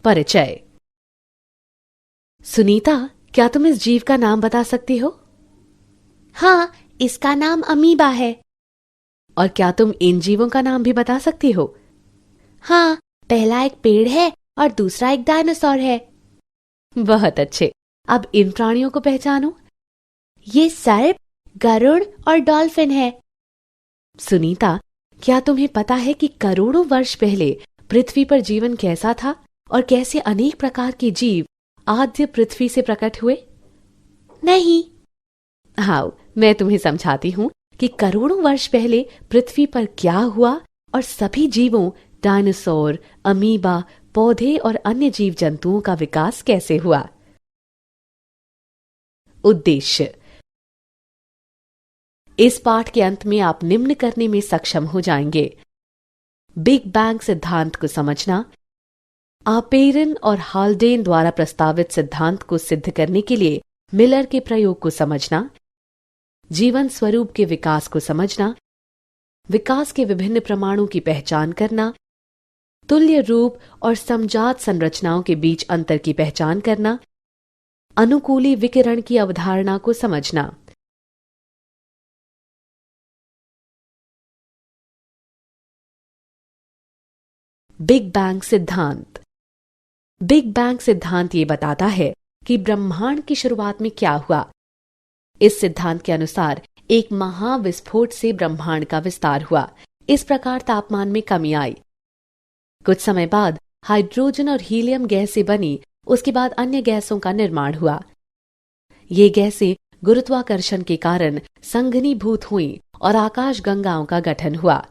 परिचय। सुनीता, क्या तुम इस जीव का नाम बता सकती हो? हाँ, इसका नाम अमीबा है। और क्या तुम इन जीवों का नाम भी बता सकती हो? हाँ, पहला एक पेड़ है और दूसरा एक डायनासोर है। बहुत अच्छे। अब इन प्राणियों को पहचानो। ये सर्प, गरुड़ और डॉल्फिन है। सुनीता, क्या तुम्हें पता है कि करोड़ों वर्ष पहले पृथ्वी पर जीवन कैसा था और कैसे अनेक प्रकार के जीव आद्य पृथ्वी से प्रकट हुए? नहीं। हाँ, मैं तुम्हें समझाती हूँ कि करोड़ों वर्ष पहले पृथ्वी पर क्या हुआ और सभी जीवों, डायनासोर, अमीबा, पौधे और अन्य जीव जंतुओं का विकास कैसे हुआ। उद्देश्य। इस पाठ के अंत में आप निम्न करने में सक्षम हो जाएंगे: बिग बैंग सिद्धांत को समझना, आपेरन और हाल्डेन द्वारा प्रस्तावित सिद्धांत को सिद्ध करने के लिए मिलर के प्रयोग को समझना, जीवन स्वरूप के विकास को समझना, विकास के विभिन्न प्रमाणों की पहचान करना, तुल्य रूप और समजात संरचनाओं के बीच अंतर की पहचान करना, अनुकूली विकिरण की अवधारणा को समझना। बिग बैंग सिद्धांत। बिग बैंग सिद्धांत ये बताता है कि ब्रह्मांड की शुरुआत में क्या हुआ। इस सिद्धांत के अनुसार एक महाविस्फोट से ब्रह्मांड का विस्तार हुआ। इस प्रकार तापमान में कमी आई। कुछ समय बाद हाइड्रोजन और हीलियम गैस से बनी, उसके बाद अन्य गैसों का निर्माण हुआ। ये गैसें गुरुत्वाकर्षण के कारण संघनीभूत हुईं और आकाश गंगाओं का गठन हुआ।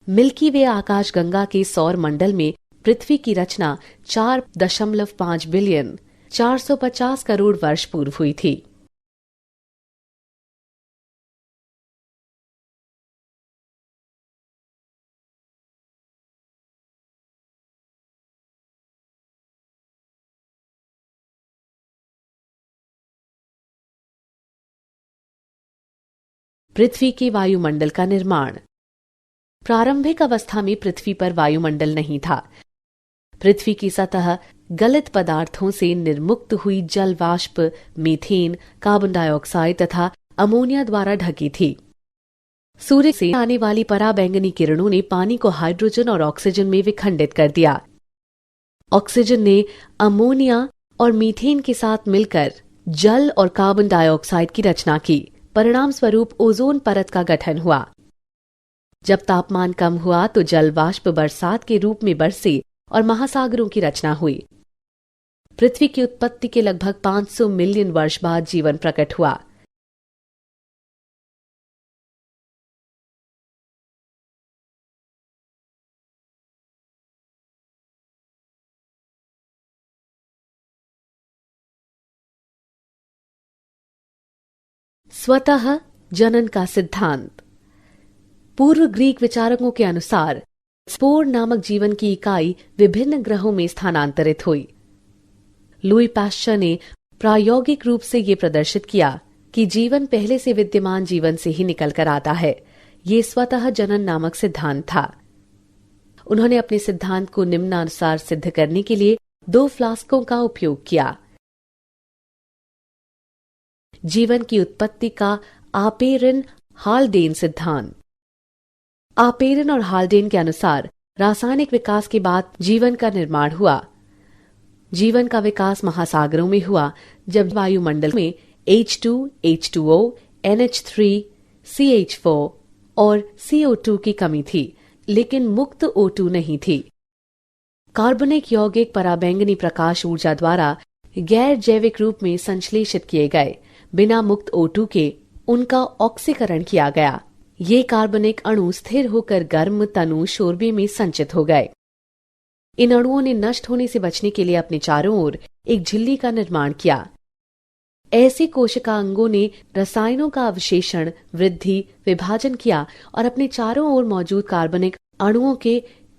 मिल्की वे आकाश गंगा के सौर मंडल में पृथ्वी की रचना 4.5 बिलियन 450 करोड़ वर्ष पूर्व हुई थी। पृथ्वी के वायुमंडल का निर्माण। प्रारंभिक अवस्था में पृथ्वी पर वायुमंडल नहीं था। पृथ्वी की सतह गलित पदार्थों से निर्मुक्त हुई जल वाष्प, मीथेन, कार्बन डाइऑक्साइड तथा अमोनिया द्वारा ढकी थी। सूर्य से आने वाली पराबैंगनी किरणों ने पानी को हाइड्रोजन और ऑक्सीजन में विखंडित कर दिया। ऑक्सीजन ने अमोनिया और मीथेन के साथ मिलकर जल और कार्बन डाइऑक्साइड की रचना की। परिणाम स्वरूप ओजोन परत का गठन हुआ। जब तापमान कम हुआ तो जल वाष्प बरसात के रूप में बरसे और महासागरों की रचना हुई। पृथ्वी की उत्पत्ति के लगभग 500 मिलियन वर्ष बाद जीवन प्रकट हुआ। स्वतः जनन का सिद्धांत। पूर्व ग्रीक विचारकों के अनुसार स्पोर नामक जीवन की इकाई विभिन्न ग्रहों में स्थानांतरित हुई। लुई पाश्चर ने प्रायोगिक रूप से ये प्रदर्शित किया कि जीवन पहले से विद्यमान जीवन से ही निकल कर आता है। ये स्वतः जनन नामक सिद्धांत था। उन्होंने अपने सिद्धांत को निम्नानुसार सिद्ध करने के लिए 2 फ्लास्कों का उपयोग किया। जीवन की उत्पत्ति का आपेरन हाल्डेन सिद्धांत। आपेरन और हाल्डेन के अनुसार रासायनिक विकास के बाद जीवन का निर्माण हुआ। जीवन का विकास महासागरों में हुआ जब वायुमंडल में H2, H2O, NH3, CH4 और CO2 की कमी थी, लेकिन मुक्त O2 नहीं थी। कार्बनिक यौगिक पराबैंगनी प्रकाश ऊर्जा द्वारा गैर जैविक रूप में संश्लेषित किए गए। बिना मुक्त O2 के उनका ऑक्सीकरण किया गया। ये कार्बनिक अणु स्थिर होकर गर्म तनु शोरबे में संचित हो गए। इन अणुओं ने नष्ट होने से बचने के लिए अपने चारों ओर एक झिल्ली का निर्माण किया। ऐसे कोशिकांगों ने रसायनों का अवशेषण, वृद्धि, विभाजन किया और अपने चारों ओर मौजूद कार्बनिक अणुओं के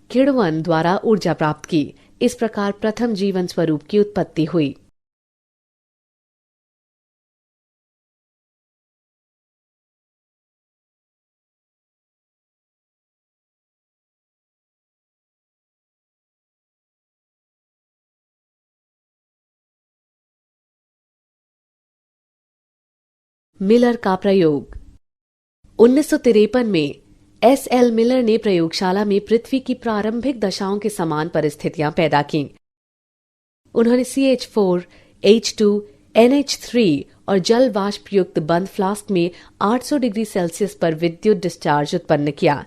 किण्वन द्वारा ऊर्जा प्राप्त की। इस प्रकार प्रथम जीवन स्वरूप की उत्पत्ति हुई। मिलर का प्रयोग। 1953 में एस.एल. मिलर ने प्रयोगशाला में पृथ्वी की प्रारंभिक दशाओं के समान परिस्थितियां पैदा की। उन्होंने CH4, H2, NH3 और जल वाष्प युक्त बंद फ्लास्क में 800 डिग्री सेल्सियस पर विद्युत डिस्चार्ज उत्पन्न किया।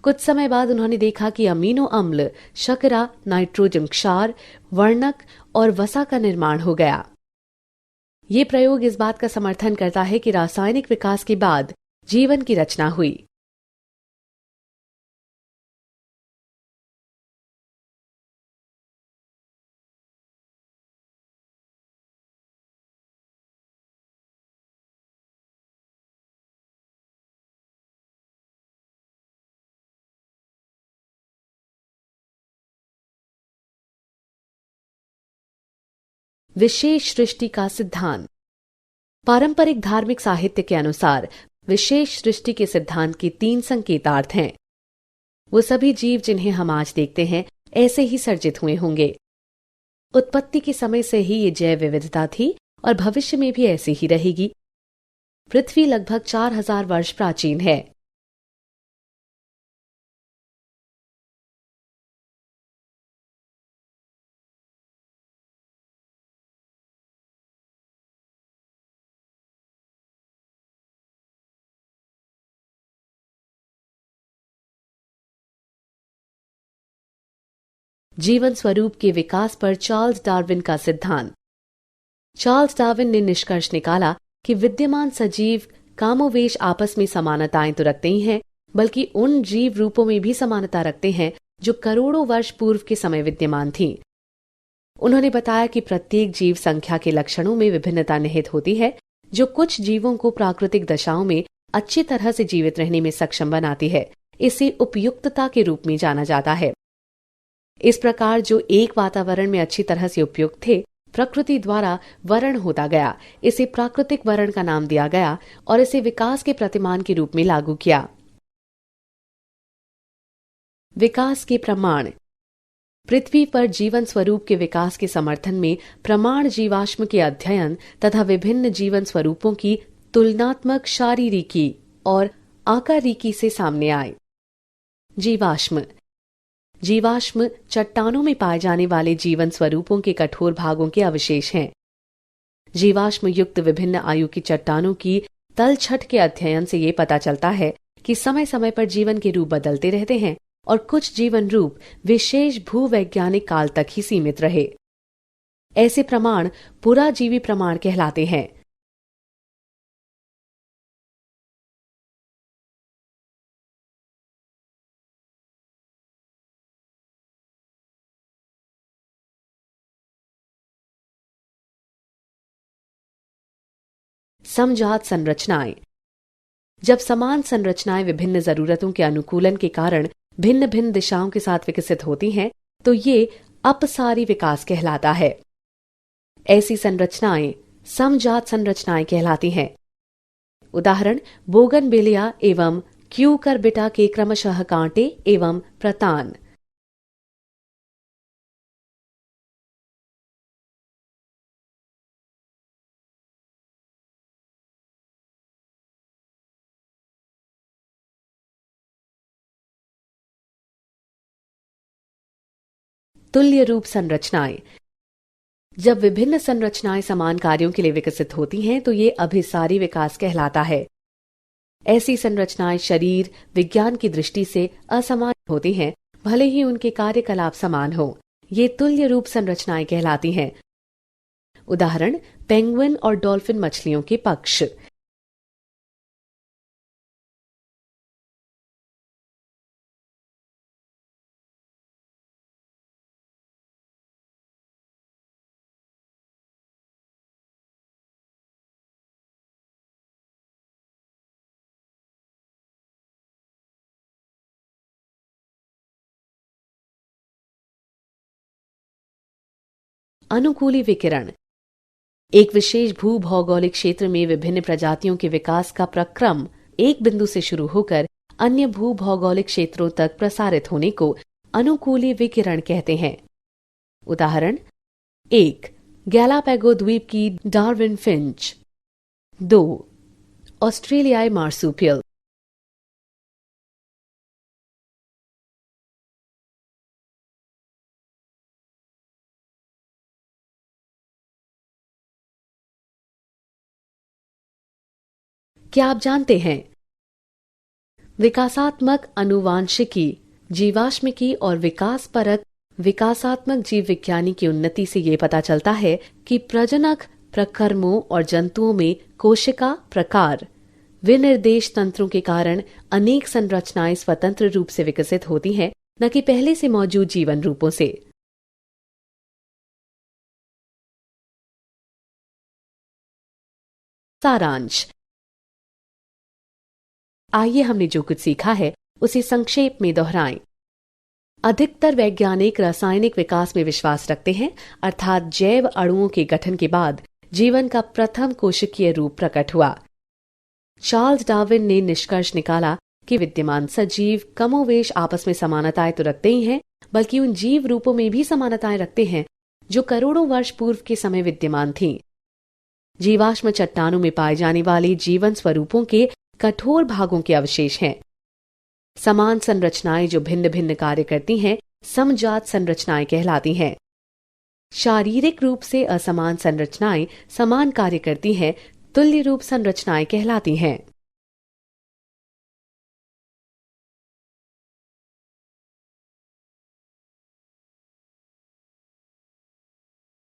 कुछ समय बाद उन्होंने देखा कि अमीनो अम्ल, शर्करा, नाइट्रोजन क्षार, वर्णक और वसा का निर्माण हो गया। ये प्रयोग इस बात का समर्थन करता है कि रासायनिक विकास के बाद जीवन की रचना हुई। विशेष सृष्टि का सिद्धांत। पारंपरिक धार्मिक साहित्य के अनुसार विशेष सृष्टि के सिद्धांत के 3 संकेतार्थ हैं। वो सभी जीव जिन्हें हम आज देखते हैं ऐसे ही सर्जित हुए होंगे। उत्पत्ति के समय से ही ये जैव विविधता थी और भविष्य में भी ऐसी ही रहेगी। पृथ्वी लगभग 4000 वर्ष प्राचीन है। जीवन स्वरूप के विकास पर चार्ल्स डार्विन का सिद्धांत। चार्ल्स डार्विन ने निष्कर्ष निकाला कि विद्यमान सजीव कामोवेश आपस में समानताएं तो रखते ही हैं, बल्कि उन जीव रूपों में भी समानता रखते हैं जो करोड़ों वर्ष पूर्व के समय विद्यमान थीं। उन्होंने बताया कि प्रत्येक जीव संख्या के लक्षणों में विभिन्नता निहित होती है, जो कुछ जीवों को प्राकृतिक दशाओं में अच्छी तरह से जीवित रहने में सक्षम बनाती है। इसे उपयुक्तता के रूप में जाना जाता है। इस प्रकार जो एक वातावरण में अच्छी तरह से उपयुक्त थे, प्रकृति द्वारा वर्ण होता गया। इसे प्राकृतिक वर्ण का नाम दिया गया और इसे विकास के प्रतिमान के रूप में लागू किया। विकास के प्रमाण। पृथ्वी पर जीवन स्वरूप के विकास के समर्थन में प्रमाण जीवाश्म के अध्ययन तथा विभिन्न जीवन स्वरूपों की तुलनात्मक शारीरिकी और आकारिकी से सामने आए। जीवाश्म। जीवाश्म चट्टानों में पाए जाने वाले जीवन स्वरूपों के कठोर भागों के अवशेष हैं। जीवाश्म युक्त विभिन्न आयु की चट्टानों की तलछट के अध्ययन से ये पता चलता है कि समय समय पर जीवन के रूप बदलते रहते हैं और कुछ जीवन रूप विशेष भूवैज्ञानिक काल तक ही सीमित रहे। ऐसे प्रमाण पुराजीवी प्रमाण कहलाते हैं। समजात संरचनाएं। जब समान संरचनाएं विभिन्न जरूरतों के अनुकूलन के कारण भिन्न भिन्न दिशाओं के साथ विकसित होती हैं, तो ये अपसारी विकास कहलाता है। ऐसी संरचनाएं समजात संरचनाएं कहलाती हैं। उदाहरण बोगनविलिया एवं क्यूकरबिटा के क्रमशः कांटे एवं प्रतान। तुल्य रूप संरचनाएं। जब विभिन्न संरचनाएं समान कार्यों के लिए विकसित होती हैं, तो ये अभिसारी विकास कहलाता है। ऐसी संरचनाएं शरीर विज्ञान की दृष्टि से असमान होती हैं, भले ही उनके कार्यकलाप समान हो। ये तुल्य रूप संरचनाएं कहलाती हैं। उदाहरण पेंगुइन और डॉल्फिन मछलियों के पक्ष। अनुकूली विकिरण। एक विशेष भूभौगोलिक क्षेत्र में विभिन्न प्रजातियों के विकास का प्रक्रम एक बिंदु से शुरू होकर अन्य भूभौगोलिक क्षेत्रों तक प्रसारित होने को अनुकूली विकिरण कहते हैं। उदाहरण 1. गैलापैगो द्वीप की डार्विन फिंच। 2. ऑस्ट्रेलियाई मार्सूपियल। क्या आप जानते हैं विकासात्मक आनुवांशिकी, जीवाश्मिकी और विकास परक विकासात्मक जीव विज्ञानी की उन्नति से ये पता चलता है कि प्रजनक प्रकर्मों और जंतुओं में कोशिका प्रकार विनिर्देश तंत्रों के कारण अनेक संरचनाएं स्वतंत्र रूप से विकसित होती हैं, न कि पहले से मौजूद जीवन रूपों से। सारांश। आइए हमने जो कुछ सीखा है उसे संक्षेप में दोहराएं। अधिकतर वैज्ञानिक रासायनिक विकास में विश्वास रखते हैं, अर्थात जैव अणुओं के गठन के बाद जीवन का प्रथम कोशिकीय रूप प्रकट हुआ। चार्ल्स डार्विन ने निष्कर्ष निकाला कि विद्यमान सजीव कमोवेश आपस में समानताएं तो रखते ही हैं, बल्कि उन जीव रूपों में भी समानताएं रखते हैं जो करोड़ों वर्ष पूर्व के समय विद्यमान थीं। जीवाश्म चट्टानों में पाए जाने वाले जीवन स्वरूपों के कठोर भागों के अवशेष हैं। समान संरचनाएं जो भिन्न भिन्न कार्य करती हैं, समजात संरचनाएं कहलाती हैं। शारीरिक रूप से असमान संरचनाएं समान कार्य करती हैं, तुल्य रूप संरचनाएं कहलाती हैं।